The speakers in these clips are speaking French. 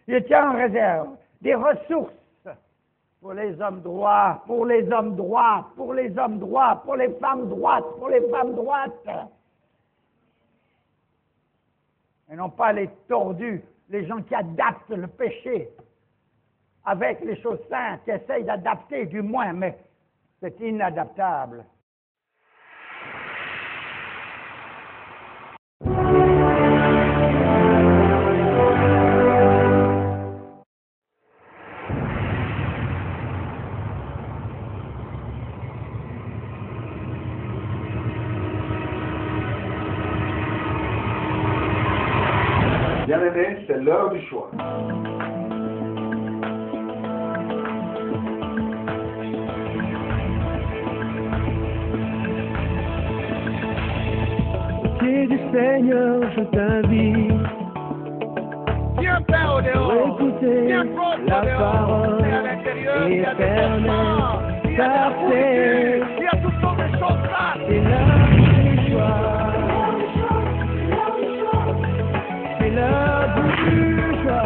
Il tient en réserve des ressources pour les hommes droits, pour les hommes droits, pour les hommes droits, pour les femmes droites, pour les femmes droites. Et non pas les tordus, les gens qui adaptent le péché avec les choses saintes, qui essayent d'adapter du moins, mais c'est inadaptable. Bien-aimés, c'est l'heure du choix. Pied du Seigneur, je t'invite Viens faire au pour dehors. écouter Viens propre au la dehors. parole Et à l'intérieur, il y a des éternelle. vêtements, il y a de la nourriture, il y a toutes sortes de choses là. C'est l'heure du choix. C'est l'heure du choix.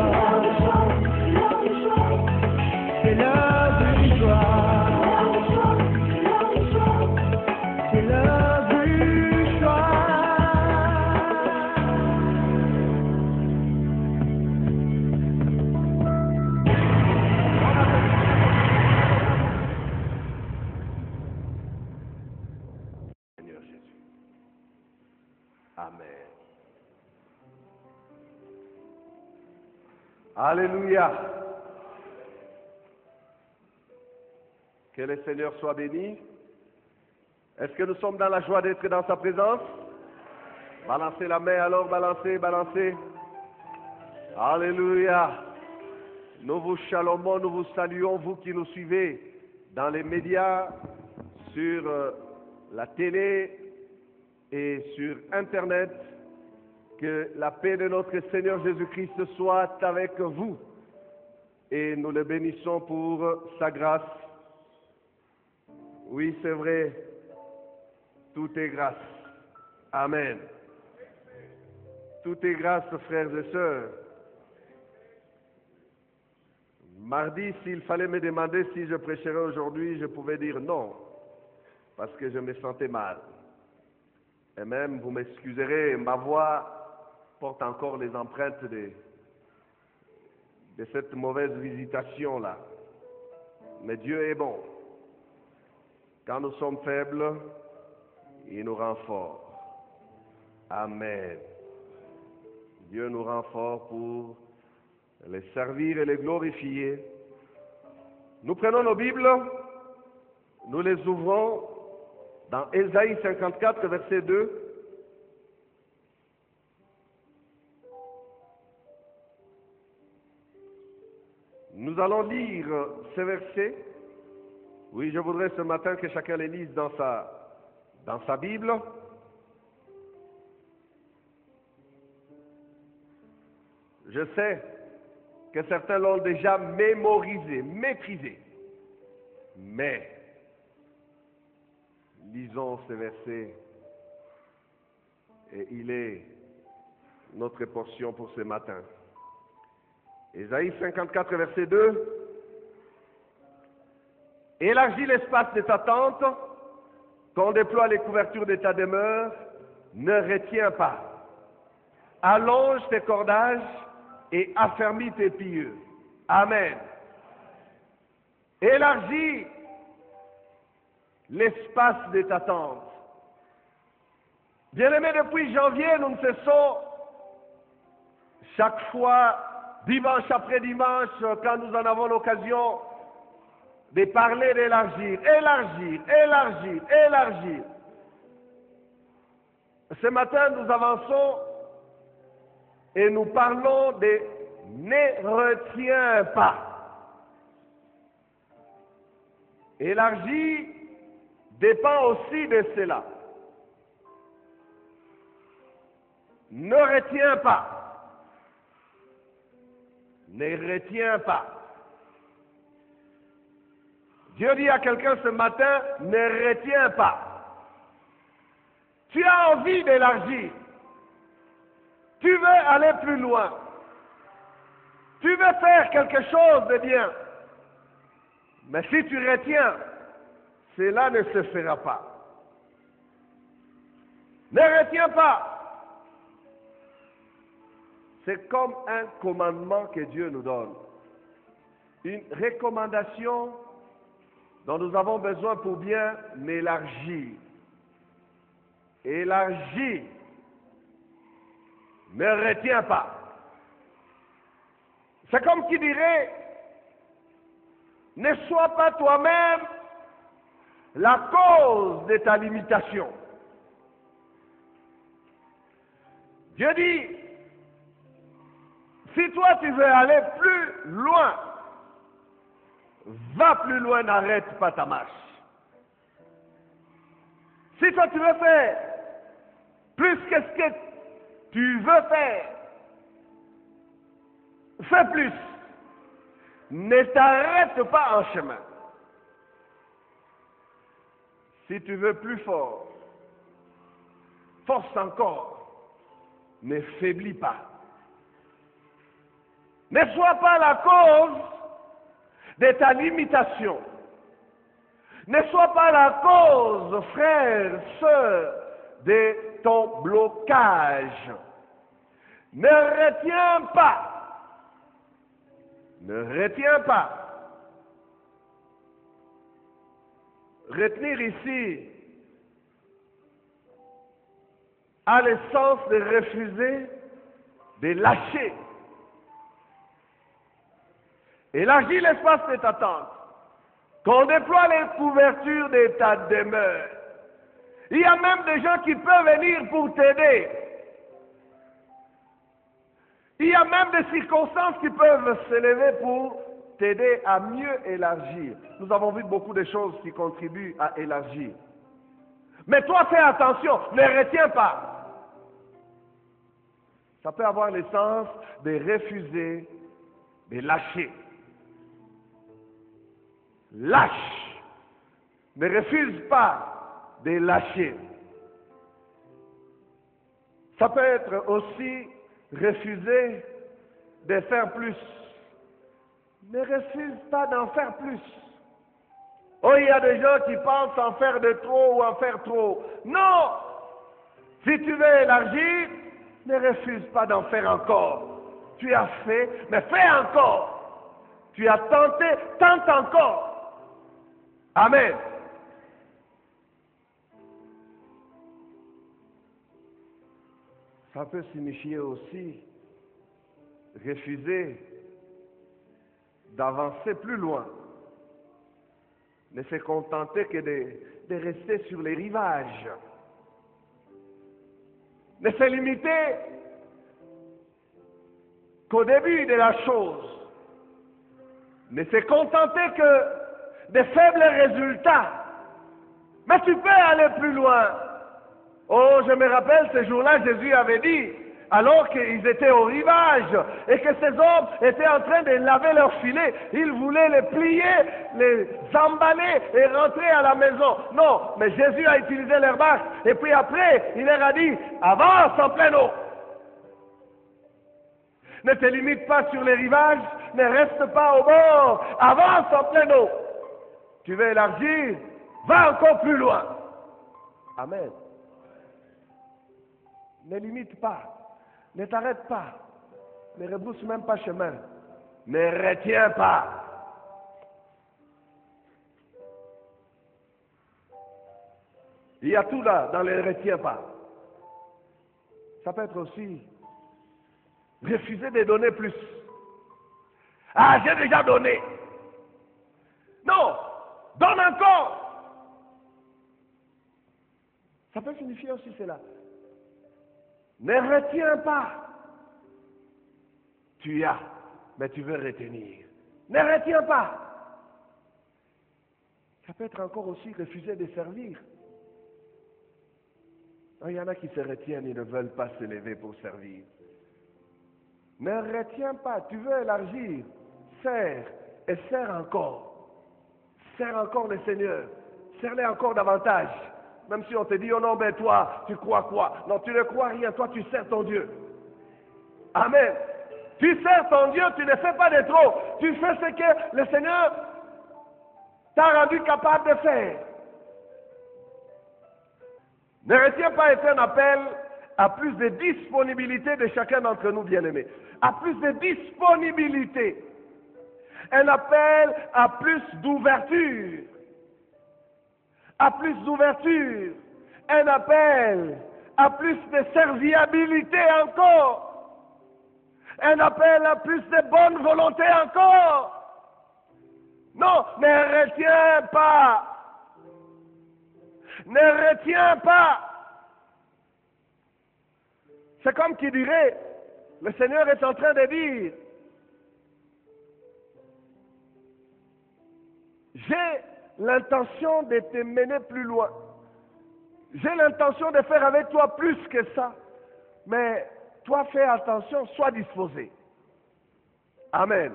C'est l'heure du choix. C'est l'heure du choix. Seigneur Jésus. Amen. Alléluia. Que le Seigneur soit béni. Est-ce que nous sommes dans la joie d'être dans sa présence? Balancez la main alors, balancez, balancez. Alléluia. Nous vous shalomons, nous vous saluons, vous qui nous suivez dans les médias, sur la télé et sur Internet. Que la paix de notre Seigneur Jésus-Christ soit avec vous. Et nous le bénissons pour sa grâce. Oui, c'est vrai. Tout est grâce. Amen. Tout est grâce, frères et sœurs. Mardi, s'il fallait me demander si je prêcherais aujourd'hui, je pouvais dire non, parce que je me sentais mal. Et même, vous m'excuserez, ma voix porte encore les empreintes de cette mauvaise visitation-là. Mais Dieu est bon. Quand nous sommes faibles, il nous rend forts. Amen. Dieu nous rend forts pour les servir et les glorifier. Nous prenons nos Bibles, nous les ouvrons dans Ésaïe 54, verset 2. Nous allons lire ces versets. Oui, je voudrais ce matin que chacun les lise dans sa Bible. Je sais que certains l'ont déjà mémorisé, maîtrisé. Mais, lisons ces versets et il est notre portion pour ce matin. Ésaïe 54, verset 2. Élargis l'espace de ta tente, qu'on déploie les couvertures de ta demeure, ne retiens pas. Allonge tes cordages et affermis tes pieux. Amen. Élargis l'espace de ta tente. Bien-aimés, depuis janvier, nous ne cessons chaque fois, dimanche après dimanche, quand nous en avons l'occasion, de parler d'élargir, élargir, élargir, élargir. Ce matin, nous avançons et nous parlons de ne retiens pas. Élargir dépend aussi de cela. Ne retiens pas. Ne retiens pas. Dieu dit à quelqu'un ce matin, ne retiens pas. Tu as envie d'élargir. Tu veux aller plus loin. Tu veux faire quelque chose de bien, mais si tu retiens, cela ne se fera pas. Ne retiens pas. C'est comme un commandement que Dieu nous donne. Une recommandation dont nous avons besoin pour bien élargir. Élargir. Ne retiens pas. C'est comme qui dirait, ne sois pas toi-même la cause de ta limitation. Dieu dit, si toi tu veux aller plus loin, va plus loin, n'arrête pas ta marche. Si toi tu veux faire plus que ce que tu veux faire, fais plus. Ne t'arrête pas en chemin. Si tu veux plus fort, force encore. Ne faiblis pas. Ne sois pas la cause de ta limitation. Ne sois pas la cause, frère, sœur, de ton blocage. Ne retiens pas. Ne retiens pas. Retenir ici a le sens de refuser, de lâcher. Élargis l'espace de ta tente. Qu'on déploie les couvertures de ta demeure. Il y a même des gens qui peuvent venir pour t'aider. Il y a même des circonstances qui peuvent s'élever pour t'aider à mieux élargir. Nous avons vu beaucoup de choses qui contribuent à élargir. Mais toi, fais attention, ne retiens pas. Ça peut avoir le sens de refuser, de lâcher. Lâche. Ne refuse pas de lâcher. Ça peut être aussi refuser de faire plus. Ne refuse pas d'en faire plus. Oh, il y a des gens qui pensent en faire de trop ou en faire trop. Non! Si tu veux élargir, ne refuse pas d'en faire encore. Tu as fait, mais fais encore. Tu as tenté, tente encore. Amen. Ça peut signifier aussi refuser d'avancer plus loin. Ne se contenter que de rester sur les rivages. Ne se limiter qu'au début de la chose. Ne se contenter que des faibles résultats. Mais tu peux aller plus loin. Oh, je me rappelle, ce jour-là, Jésus avait dit, alors qu'ils étaient au rivage et que ces hommes étaient en train de laver leurs filets, ils voulaient les plier, les emballer et rentrer à la maison. Non, mais Jésus a utilisé leur barque et puis après, il leur a dit, avance en pleine eau. Ne te limite pas sur les rivages, ne reste pas au bord, avance en pleine eau. Tu veux élargir, va encore plus loin. Amen. Ne limite pas. Ne t'arrête pas. Ne rebrousse même pas chemin. Ne retiens pas. Il y a tout là dans les retiens pas. Ça peut être aussi refuser de donner plus. Ah, j'ai déjà donné. Non, donne encore. Ça peut signifier aussi cela. Ne retiens pas. Tu as, mais tu veux retenir. Ne retiens pas. Ça peut être encore aussi refuser de servir. Il y en a qui se retiennent, ils ne veulent pas se lever pour servir. Ne retiens pas, tu veux élargir. Sers et sers encore. Sers encore le Seigneur. Sers-le encore davantage. Même si on te dit, oh non, ben toi, tu crois quoi? Non, tu ne crois rien, toi tu sers ton Dieu. Amen. Tu sers ton Dieu, tu ne fais pas de trop. Tu fais ce que le Seigneur t'a rendu capable de faire. Ne retiens pas être un appel à plus de disponibilité de chacun d'entre nous, bien-aimés. À plus de disponibilité. Un appel à plus d'ouverture. À plus d'ouverture. Un appel à plus de serviabilité encore. Un appel à plus de bonne volonté encore. Non, ne retiens pas. Ne retiens pas. C'est comme qui dirait, le Seigneur est en train de dire, j'ai l'intention de te mener plus loin. J'ai l'intention de faire avec toi plus que ça. Mais toi, fais attention, sois disposé. Amen.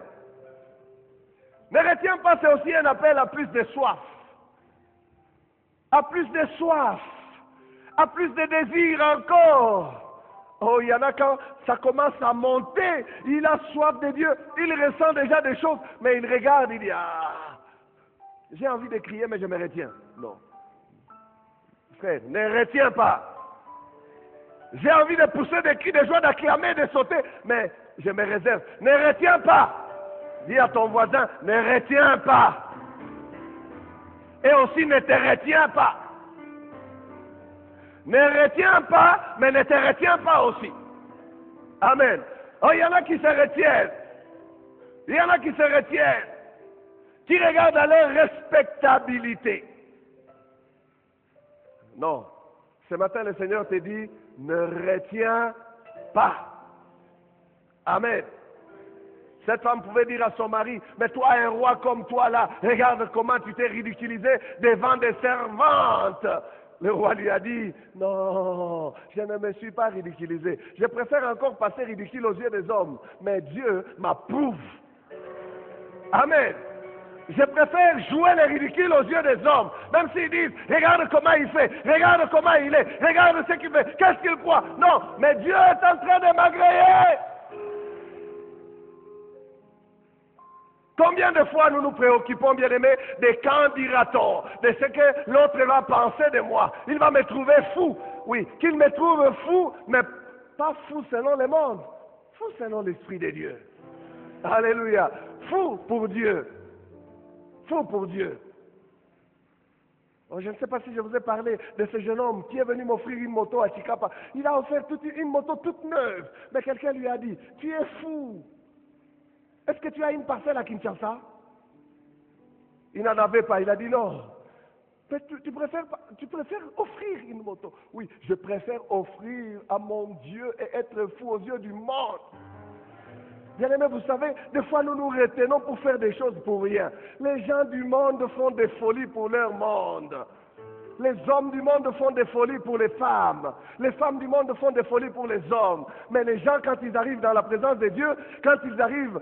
Ne retiens pas, c'est aussi un appel à plus de soif. À plus de soif. À plus de désir encore. Oh, il y en a quand ça commence à monter, il a soif de Dieu, il ressent déjà des choses, mais il regarde, il dit, ah, j'ai envie de crier, mais je me retiens. Non. Frère, ne retiens pas. J'ai envie de pousser des cris de joie, d'acclamer, de sauter, mais je me réserve. Ne retiens pas. Dis à ton voisin, ne retiens pas. Et aussi, ne te retiens pas. Ne retiens pas, mais ne te retiens pas aussi. Amen. Oh, il y en a qui se retiennent. Il y en a qui se retiennent. Qui regardent à leur respectabilité. Non. Ce matin, le Seigneur te dit, ne retiens pas. Amen. Cette femme pouvait dire à son mari, mais toi, un roi comme toi là, regarde comment tu t'es ridiculisé devant des servantes. Le roi lui a dit, non, je ne me suis pas ridiculisé. Je préfère encore passer ridicule aux yeux des hommes, mais Dieu m'approuve. Amen. Je préfère jouer le ridicule aux yeux des hommes, même s'ils disent, regarde comment il fait, regarde comment il est, regarde ce qu'il fait, qu'est-ce qu'il croit. Non, mais Dieu est en train de m'agréer. Combien de fois nous nous préoccupons, bien-aimés, de quand dira-t-on, de ce que l'autre va penser de moi. Il va me trouver fou. Oui, qu'il me trouve fou, mais pas fou selon le monde, fou selon l'Esprit de Dieu. Alléluia. Fou pour Dieu. Fou pour Dieu. Oh, je ne sais pas si je vous ai parlé de ce jeune homme qui est venu m'offrir une moto à Chikapa. Il a offert une moto toute neuve, mais quelqu'un lui a dit, tu es fou. Est-ce que tu as une parcelle à Kinshasa? Il n'en avait pas. Il a dit non. Mais tu préfères offrir une moto? Oui, je préfère offrir à mon Dieu et être fou aux yeux du monde. Bien-aimés, vous savez, des fois nous nous retenons pour faire des choses pour rien. Les gens du monde font des folies pour leur monde. Les hommes du monde font des folies pour les femmes. Les femmes du monde font des folies pour les hommes. Mais les gens, quand ils arrivent dans la présence de Dieu, quand ils arrivent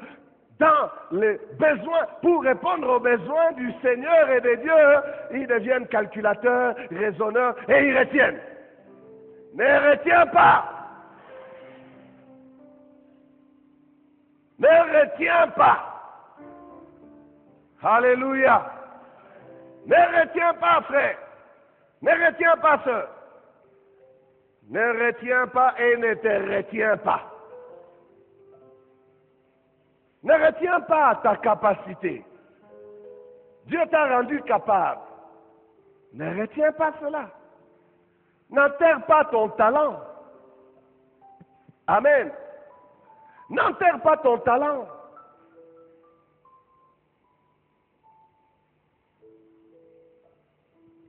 dans les besoins, pour répondre aux besoins du Seigneur et de Dieu, ils deviennent calculateurs, raisonneurs et ils retiennent. Ne retiens pas. Ne retiens pas. Alléluia. Ne retiens pas, frère. Ne retiens pas, sœur. Ne retiens pas et ne te retiens pas. Ne retiens pas ta capacité. Dieu t'a rendu capable. Ne retiens pas cela. N'enterre pas ton talent. Amen. N'enterre pas ton talent.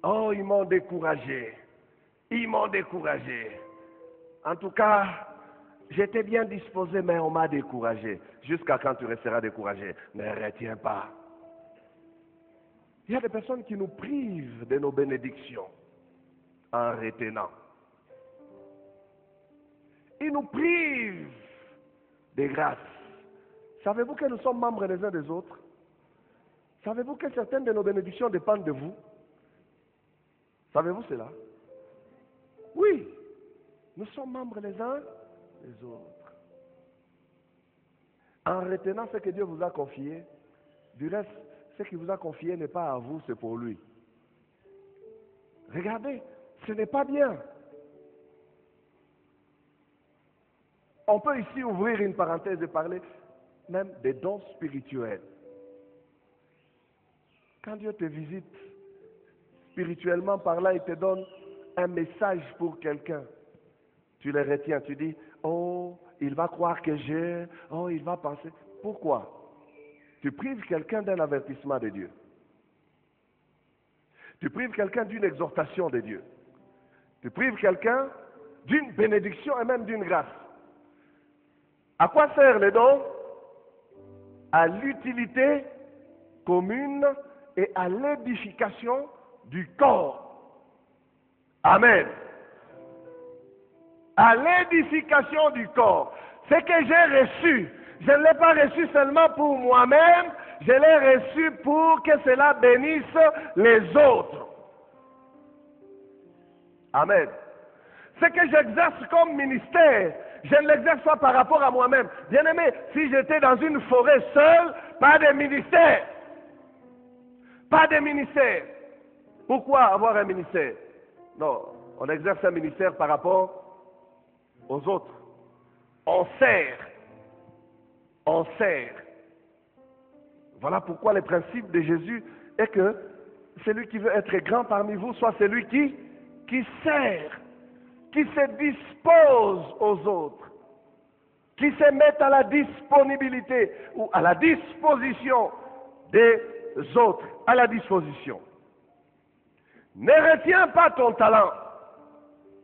Oh, ils m'ont découragé. Ils m'ont découragé. En tout cas, j'étais bien disposé, mais on m'a découragé. Jusqu'à quand tu resteras découragé? Ne retiens pas. Il y a des personnes qui nous privent de nos bénédictions en retenant. Ils nous privent des grâces. Savez-vous que nous sommes membres les uns des autres? Savez-vous que certaines de nos bénédictions dépendent de vous? Savez-vous cela? Oui, nous sommes membres les uns des autres. en retenant ce que Dieu vous a confié, du reste, ce qu'il vous a confié n'est pas à vous, c'est pour lui. Regardez, ce n'est pas bien. On peut ici ouvrir une parenthèse et parler même des dons spirituels. Quand Dieu te visite, spirituellement par là, il te donne un message pour quelqu'un. Tu le retiens, tu dis, oh, il va croire que j'ai, oh, il va penser. Pourquoi? Tu prives quelqu'un d'un avertissement de Dieu. Tu prives quelqu'un d'une exhortation de Dieu. Tu prives quelqu'un d'une bénédiction et même d'une grâce. À quoi sert le don? À l'utilité commune et à l'édification du corps. Amen. À l'édification du corps. Ce que j'ai reçu, je ne l'ai pas reçu seulement pour moi-même, je l'ai reçu pour que cela bénisse les autres. Amen. Ce que j'exerce comme ministère, je ne l'exerce pas par rapport à moi-même. Bien-aimé, si j'étais dans une forêt seule, pas de ministère. Pas de ministère. Pourquoi avoir un ministère? Non, on exerce un ministère par rapport aux autres. On sert. On sert. Voilà pourquoi le principe de Jésus est que celui qui veut être grand parmi vous soit celui qui sert, qui se dispose aux autres, qui se met à la disponibilité ou à la disposition des autres, à la disposition. Ne retiens pas ton talent.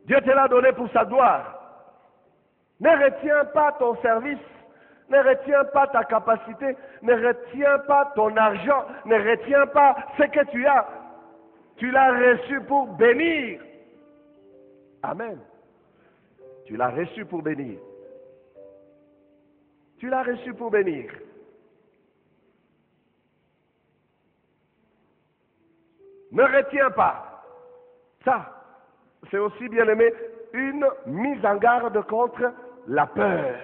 Dieu te l'a donné pour sa gloire. Ne retiens pas ton service. Ne retiens pas ta capacité. Ne retiens pas ton argent. Ne retiens pas ce que tu as. Tu l'as reçu pour bénir. Amen. Tu l'as reçu pour bénir. Tu l'as reçu pour bénir. Ne retiens pas. Ça, c'est aussi, bien aimé, une mise en garde contre la peur.